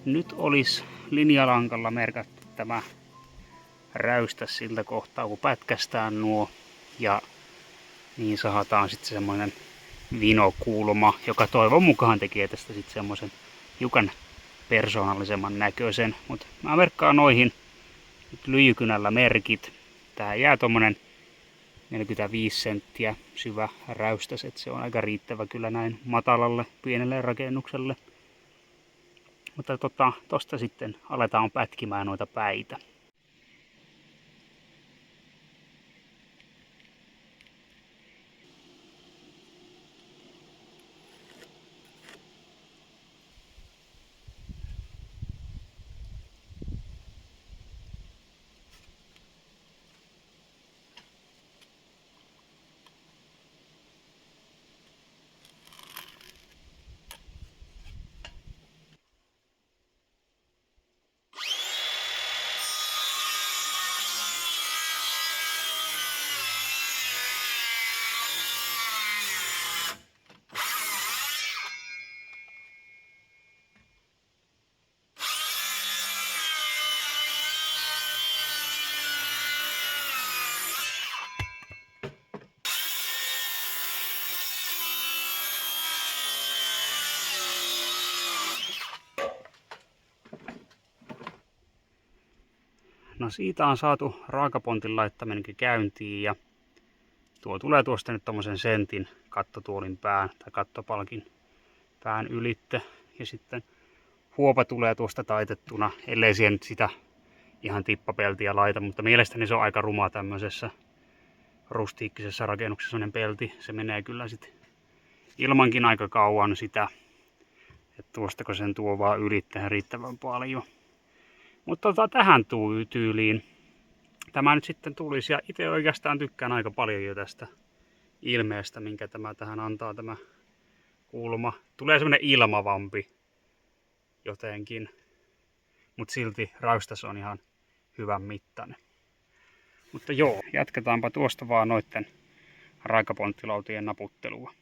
Nyt olisi linjalankalla merkattu tämä räystäs siltä kohtaa, kun pätkästään nuo. Ja niin sahataan sitten semmoinen vinokulma, joka toivon mukaan tekee tästä sitten semmoisen hiukan persoonallisemman näköisen. Mutta mä merkkaan noihin nyt lyijykynällä merkit. Tää jää tommonen 45 senttiä syvä räystäs, että se on aika riittävä kyllä näin matalalle pienelle rakennukselle. Mutta tosta sitten aletaan pätkimään noita päitä. No siitä on saatu raakapontin laittaminenkin käyntiin ja tuo tulee tuosta nyt tommosen sentin kattotuolin pään tai kattopalkin pään ylitte. Ja sitten huopa tulee tuosta taitettuna, ellei siihen nyt sitä ihan tippapeltiä laita, mutta mielestäni se on aika ruma tämmöisessä rustiikkisessa rakennuksessa sellainen pelti. Se menee kyllä sit ilmankin aika kauan sitä, että tuostako sen tuo vaan ylittää riittävän paljon. Mutta tähän tyyliin tämä nyt sitten tulisi, ja itse oikeastaan tykkään aika paljon jo tästä ilmeestä, minkä tämä tähän antaa tämä kulma. Tulee semmonen ilmavampi jotenkin, mutta silti räystäs on ihan hyvän mittainen. Mutta joo, jatketaanpa tuosta vaan noitten raakaponttilautien naputtelua.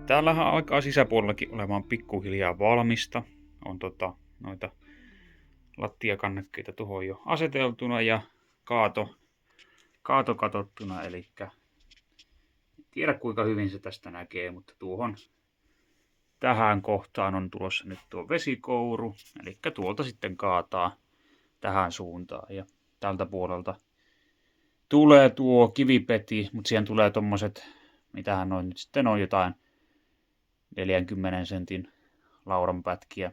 Täällähän alkaa sisäpuolellakin olemaan pikkuhiljaa valmista. On noita lattiakannekkeita tuohon jo aseteltuna ja kaato katottuna, eli en tiedä kuinka hyvin se tästä näkee, mutta tähän kohtaan on tulossa nyt tuo vesikouru, eli tuolta sitten kaataa tähän suuntaan ja tältä puolelta tulee tuo kivipeti, mutta siihen tulee tommoset, mitähän noin nyt sitten on, jotain 40 sentin laudanpätkiä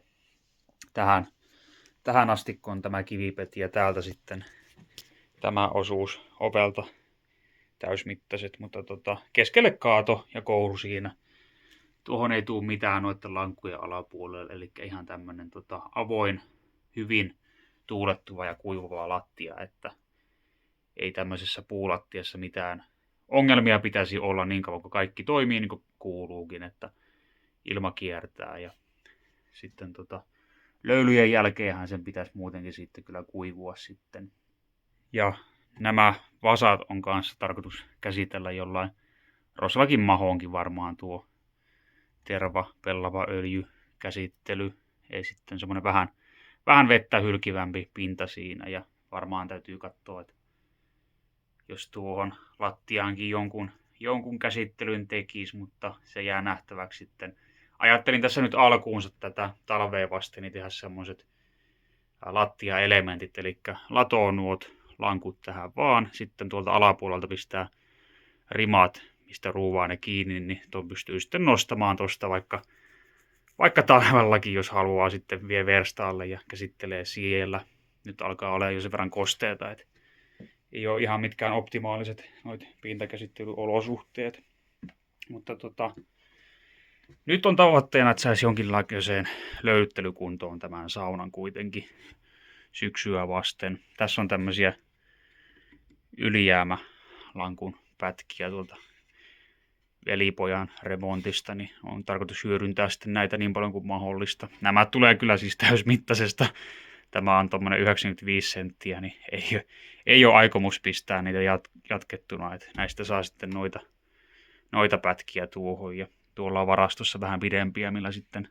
tähän astikkoon tämä kivipeti ja täältä sitten tämä osuus ovelta täysmittaiset, mutta keskelle kaato ja kouru siinä. Tuohon ei tule mitään noiden lankkujen alapuolelle, eli ihan tämmönen avoin, hyvin tuulettuva ja kuivuva lattia, että ei tämmöisessä puulattiassa mitään ongelmia pitäisi olla niin kauan kun kaikki toimii niin kuin kuuluukin, että ilma kiertää ja sitten löylyjen jälkeenhän sen pitäisi muutenkin sitten kyllä kuivua sitten. Ja nämä vasat on kanssa tarkoitus käsitellä jollain Roslakin mahoonkin varmaan tuo terva, pellava öljy käsittely. Ei sitten semmoinen vähän vettä hylkivämpi pinta siinä ja varmaan täytyy katsoa, että jos tuohon lattiaankin jonkun käsittelyn tekisi, mutta se jää nähtäväksi sitten. Ajattelin tässä nyt alkuunsa tätä talvea vasten niin tehdä semmoiset lattiaelementit, eli latoo nuot lankut tähän vaan, sitten tuolta alapuolelta pistää rimat, mistä ruuvaa ne kiinni, niin tuon pystyy sitten nostamaan tuosta vaikka talvellakin, jos haluaa sitten vie verstaalle ja käsittelee siellä. Nyt alkaa olla jo sen verran kosteeta, että ei ole ihan mitkään optimaaliset noit pintakäsittelyolosuhteet. Mutta nyt on tavoitteena, että saisi jonkinlaiseen löylyttelykuntoon tämän saunan kuitenkin syksyä vasten. Tässä on tämmöisiä ylijäämälankun pätkiä tuolta velipojan remontista, niin on tarkoitus hyödyntää sitten näitä niin paljon kuin mahdollista. Nämä tulee kyllä siis täysmittaisesta. Tämä on tuommoinen 95 senttiä, niin ei ole aikomus pistää niitä jatkettuna. Että näistä saa sitten noita pätkiä tuohon. Ja tuolla on varastossa vähän pidempiä, millä sitten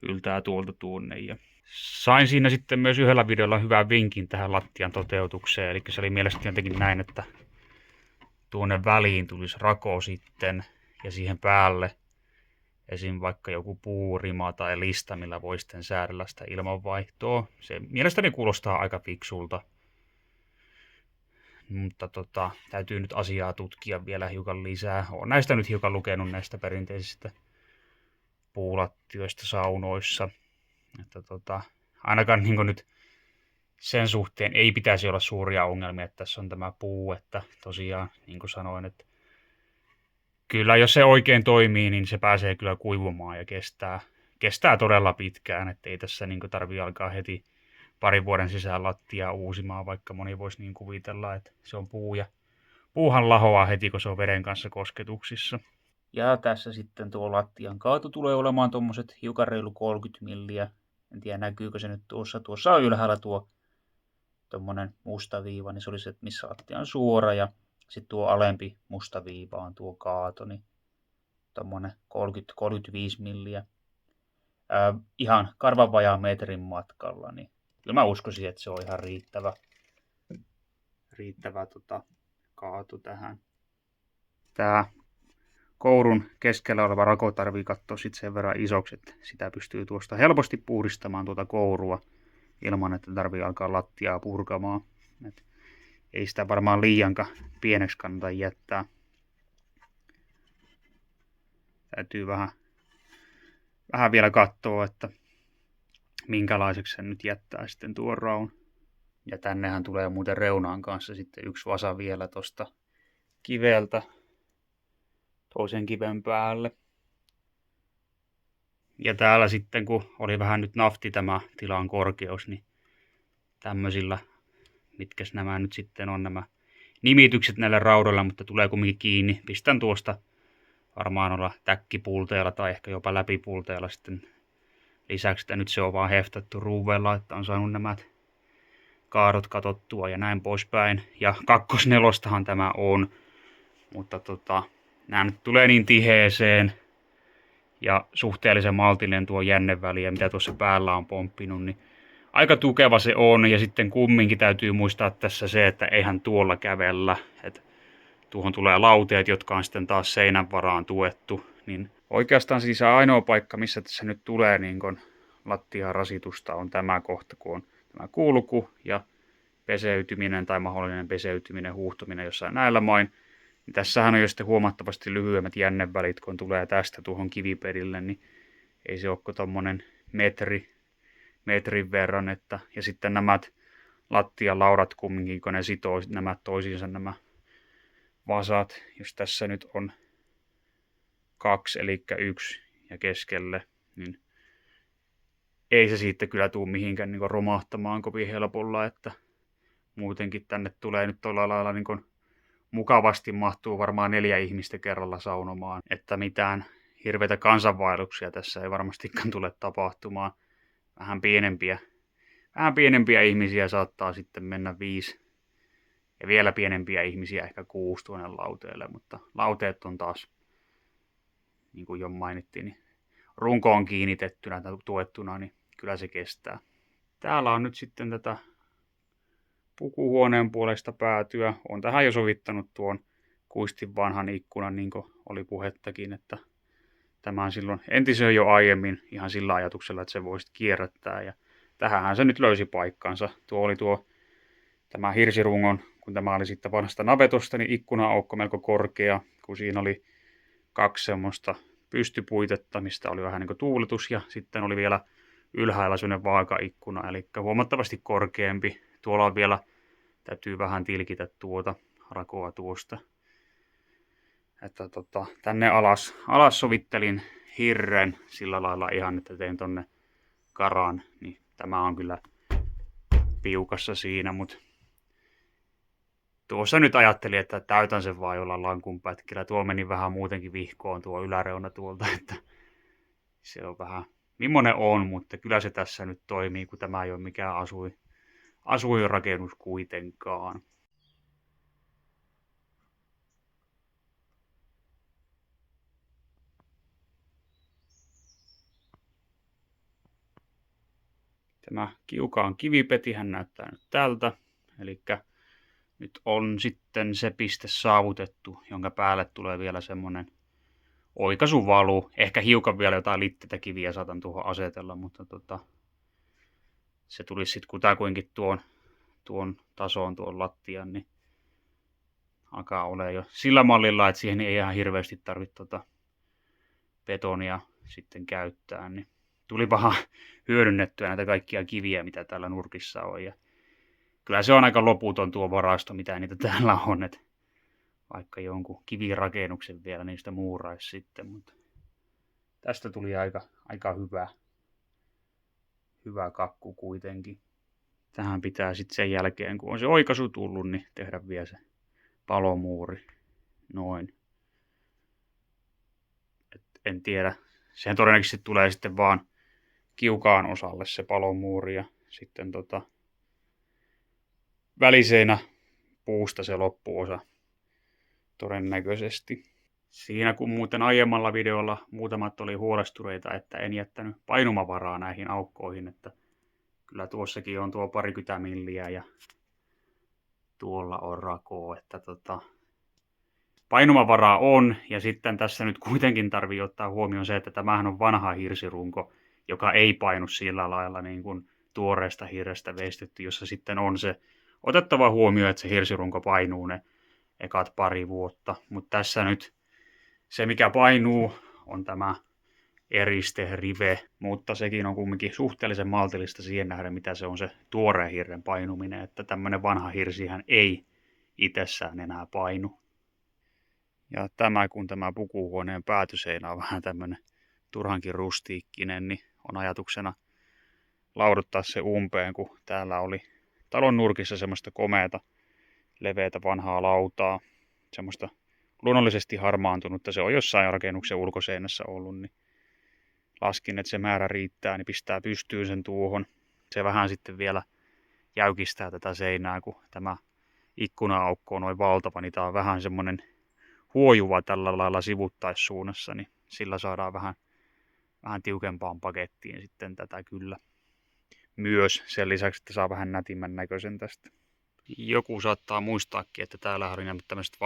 yltää tuolta tuonne. Ja sain siinä sitten myös yhdellä videolla hyvän vinkin tähän lattian toteutukseen. Eli se oli mielestäni jotenkin näin, että tuonne väliin tulisi rako sitten ja siihen päälle esim. Vaikka joku puurima tai lista, millä voi sitten säädellä sitä ilmanvaihtoa. Se mielestäni kuulostaa aika fiksulta. Mutta täytyy nyt asiaa tutkia vielä hiukan lisää. Olen näistä nyt hiukan lukenut näistä perinteisistä puulattioista saunoissa. Että ainakaan niin nyt sen suhteen ei pitäisi olla suuria ongelmia, että tässä on tämä puu, että tosiaan niin kuin sanoin, että kyllä jos se oikein toimii, niin se pääsee kyllä kuivumaan ja kestää todella pitkään, että ei tässä niin tarvitse alkaa heti parin vuoden sisään lattiaa uusimaan, vaikka moni voisi niin kuvitella, että se on puu ja puuhan lahoaa heti, kun se on veden kanssa kosketuksissa. Ja tässä sitten tuo lattian kaatu tulee olemaan tuommoiset hiukan reilu 30 milliä. En tiedä näkyykö se nyt tuossa. Tuossa on ylhäällä tuo tuommoinen musta viiva, niin se oli se, missä lattia on suora. Ja sitten tuo alempi musta viiva on tuo kaato, niin tuommoinen 30-35 milliä. Ihan karvan vajaan metrin matkalla, niin kyllä mä uskoisin, että se on ihan riittävä kaatu tähän. Tää kourun keskellä oleva rako tarvii katsoa sitten sen verran isoksi, että sitä pystyy tuosta helposti puhdistamaan tuota kourua ilman, että tarvii alkaa lattiaa purkamaan. Et ei sitä varmaan liiankaan pieneksi kannata jättää. Täytyy vähän vielä katsoa, että minkälaiseksi sen nyt jättää sitten tuon raun. Ja tännehän tulee muuten reunaan kanssa sitten yksi vasa vielä tosta kiveltä toisen kiven päälle. Ja täällä sitten kun oli vähän nyt nafti tämä tilan korkeus, niin tämmöisillä, mitkäs nämä nyt sitten on nämä nimitykset näillä raudoilla, mutta tulee kumminkin kiinni. Pistän tuosta varmaan olla täkkipulteella tai ehkä jopa läpipulteella sitten lisäksi, että nyt se on vaan heftattu ruuveella, että on saanut nämä kaadot katottua ja näin poispäin. Ja kakkosnelostahan tämä on, mutta nämä nyt tulee niin tiheeseen ja suhteellisen maltillinen tuo jänneväli ja mitä tuossa päällä on pomppinut, niin aika tukeva se on. Ja sitten kumminkin täytyy muistaa tässä se, että eihän tuolla kävellä. Et tuohon tulee lauteet, jotka on sitten taas seinän varaan tuettu. Niin oikeastaan siis ainoa paikka, missä tässä nyt tulee niin kun lattian rasitusta, on tämä kohta, kun on tämä kulku ja peseytyminen tai mahdollinen peseytyminen, huuhtominen jossain näillä main. Niin tässähän on jo sitten huomattavasti lyhyemmät jännevälit, kun tulee tästä tuohon kivipedille, niin ei se ole kuin tommonen metrin verran. Ja sitten nämä lattialaudat kumminkin, kun ne sitoo nämä toisiinsa nämä vasat, jos tässä nyt on 2, eli 1 ja keskelle, niin ei se siitä kyllä tule mihinkään niin romahtamaan kovin helpolla, että muutenkin tänne tulee nyt tuolla lailla niin mukavasti mahtuu varmaan 4 ihmistä kerralla saunomaan, että mitään hirveitä kansanvaelluksia tässä ei varmastikaan tule tapahtumaan. Vähän pienempiä ihmisiä saattaa sitten mennä 5 ja vielä pienempiä ihmisiä ehkä 6 tuonne lauteelle, mutta lauteet on taas, niin kuin jo mainittiin, niin runkoon kiinnitettynä tai tuettuna, niin kyllä se kestää. Täällä on nyt sitten tätä pukuhuoneen puolesta päätyä. Olen tähän jo sovittanut tuon kuistin vanhan ikkunan, niin kuin oli puhettakin, että tämä on silloin entisen jo aiemmin ihan sillä ajatuksella, että se voisi kierrättää. Ja tähänhän se nyt löysi paikkansa. Tuo oli tämä hirsirungon, kun tämä oli sitten vanhasta navetosta, niin ikkuna-aukko melko korkea, kun siinä oli 2 semmoista pystypuitetta, mistä oli vähän niin kuin tuuletus, ja sitten oli vielä ylhäällä sellainen vaakaikkuna, eli huomattavasti korkeampi. Tuolla on vielä, täytyy vähän tilkitä rakoa tuosta. Että tänne alas sovittelin hirren sillä lailla ihan, että tein tonne karan, niin tämä on kyllä piukassa siinä, mutta tuossa nyt ajattelin, että täytän sen vaan jollain lankunpätkillä. Tuo meni vähän muutenkin vihkoon tuo yläreuna tuolta, että se on vähän millainen on, mutta kyllä se tässä nyt toimii, kun tämä ei ole mikään asuinrakennus kuitenkaan. Tämä kiukaan kivipetihän näyttää nyt tältä, eli nyt on sitten se piste saavutettu, jonka päälle tulee vielä semmonen oikaisuvalu. Ehkä hiukan vielä jotain litteitä kiviä saatan tuohon asetella, mutta se tulisi sitten kutakuinkin tuon tasoon tuon lattian, niin alkaa olla jo sillä mallilla, että siihen ei ihan hirveästi tarvitse betonia sitten käyttää, niin tuli vähän hyödynnettyä näitä kaikkia kiviä, mitä täällä nurkissa on. Ja kyllä se on aika loputon tuo varasto, mitä niitä täällä on, että vaikka jonkun kivirakennuksen vielä niistä muuraisi sitten, mutta tästä tuli aika hyvä kakku kuitenkin. Tähän pitää sitten sen jälkeen, kun on se oikaisu tullut, niin tehdä vielä se palomuuri. Noin. En tiedä. Sehän todennäköisesti tulee sitten vaan kiukaan osalle se palomuuri ja sitten väliseinä puusta se loppuosa todennäköisesti. Siinä kun muuten aiemmalla videolla muutamat oli huolestuneita, että en jättänyt painumavaraa näihin aukkoihin, että kyllä tuossakin on tuo 20 milliä ja tuolla on rakoa, että painumavaraa on, ja sitten tässä nyt kuitenkin tarvii ottaa huomioon se, että tämähän on vanha hirsirunko, joka ei painu sillä lailla niin kuin tuoreesta hirrestä veistetty, jossa sitten on se otettava huomioon, että se hirsirunko painuu ne ekat pari vuotta. Mutta tässä nyt se, mikä painuu, on tämä eriste-rive, mutta sekin on kumminkin suhteellisen maltillista siihen nähden, mitä se on se tuoreen hirren painuminen, että tämmöinen vanha hirsihän ei itsessään enää painu. Ja kun tämä pukuhuoneen päätyseinä on vähän tämmöinen turhankin rustiikkinen, niin on ajatuksena lauduttaa se umpeen, kun täällä oli talon nurkissa semmoista komeata, leveätä vanhaa lautaa, semmoista luonnollisesti harmaantunutta. Se on jossain rakennuksen ulkoseinässä ollut, niin laskin, että se määrä riittää, niin pistää pystyyn sen tuohon. Se vähän sitten vielä jäykistää tätä seinää, kun tämä ikkuna-aukko on noin valtava, niin tämä on vähän semmoinen huojuva tällä lailla sivuttaissuunnassa, niin sillä saadaan vähän vähän tiukempaan pakettiin sitten tätä kyllä myös. Sen lisäksi, että saa vähän nätimmän näköisen tästä. Joku saattaa muistaakin, että täällä oli nämä tämmöiset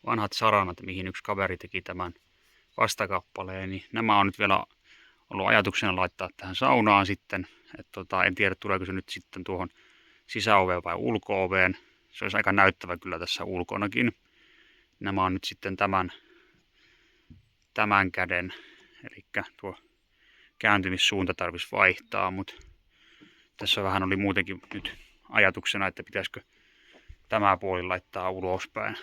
vanhat saranat, mihin yksi kaveri teki tämän vastakappaleen. Niin nämä on nyt vielä ollut ajatuksena laittaa tähän saunaan sitten. En tiedä, tuleeko se nyt sitten tuohon sisäoveen vai ulko-oveen. Se olisi aika näyttävä kyllä tässä ulkonakin. Nämä on nyt sitten tämän käden, eli tuo kääntymissuunta tarvitsisi vaihtaa, mutta tässä vähän oli muutenkin nyt ajatuksena, että pitäisikö tämä puoli laittaa ulospäin.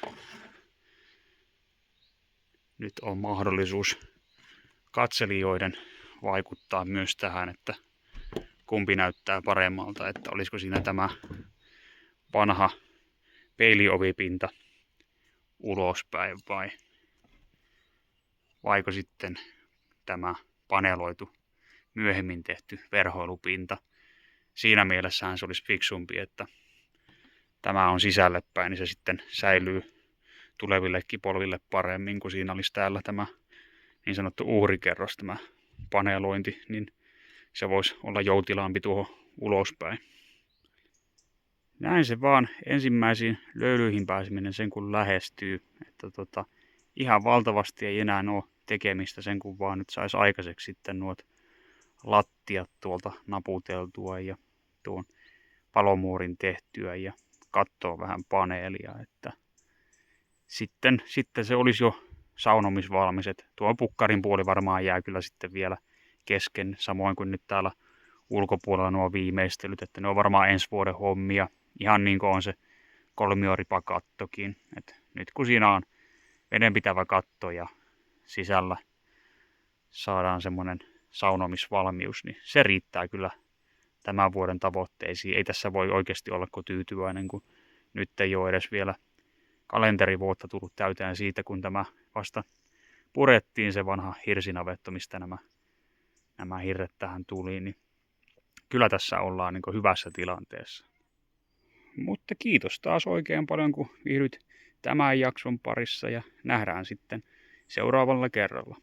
Nyt on mahdollisuus katselijoiden vaikuttaa myös tähän, että kumpi näyttää paremmalta, että olisiko siinä tämä vanha peiliovipinta ulospäin vaiko sitten tämä paneloitu myöhemmin tehty verhoilupinta. Siinä mielessähän se olisi fiksumpi, että tämä on sisälle päin, niin se sitten säilyy tulevillekin polville paremmin, kun siinä olisi täällä tämä niin sanottu uhrikerros, tämä panelointi, niin se voisi olla joutilaampi tuohon ulospäin. Näin se vaan ensimmäisiin löylyihin pääseminen sen kun lähestyy, että ihan valtavasti ei enää ole tekemistä sen kun vaan nyt saisi aikaiseksi sitten nuot lattiat tuolta naputeltua ja tuon palomuurin tehtyä ja katsoa vähän paneelia, että sitten se olisi jo saunomisvalmis. Tuo pukkarin puoli varmaan jää kyllä sitten vielä kesken, samoin kuin nyt täällä ulkopuolella nuo viimeistelyt, että ne on varmaan ensi vuoden hommia, ihan niin kuin on se kolmioripakattokin. Et nyt kun siinä on vedenpitävä katto ja sisällä saadaan semmoinen saunomisvalmius, niin se riittää kyllä tämän vuoden tavoitteisiin. Ei tässä voi oikeasti olla kuin tyytyväinen, kun nyt ei ole edes vielä kalenterivuotta tullut täyteen siitä, kun tämä vasta purettiin se vanha hirsinavetto, mistä nämä hirret tähän tuli, niin kyllä tässä ollaan niin kuin hyvässä tilanteessa. Mutta kiitos taas oikein paljon, kun viihdyt tämän jakson parissa ja nähdään sitten seuraavalla kerralla.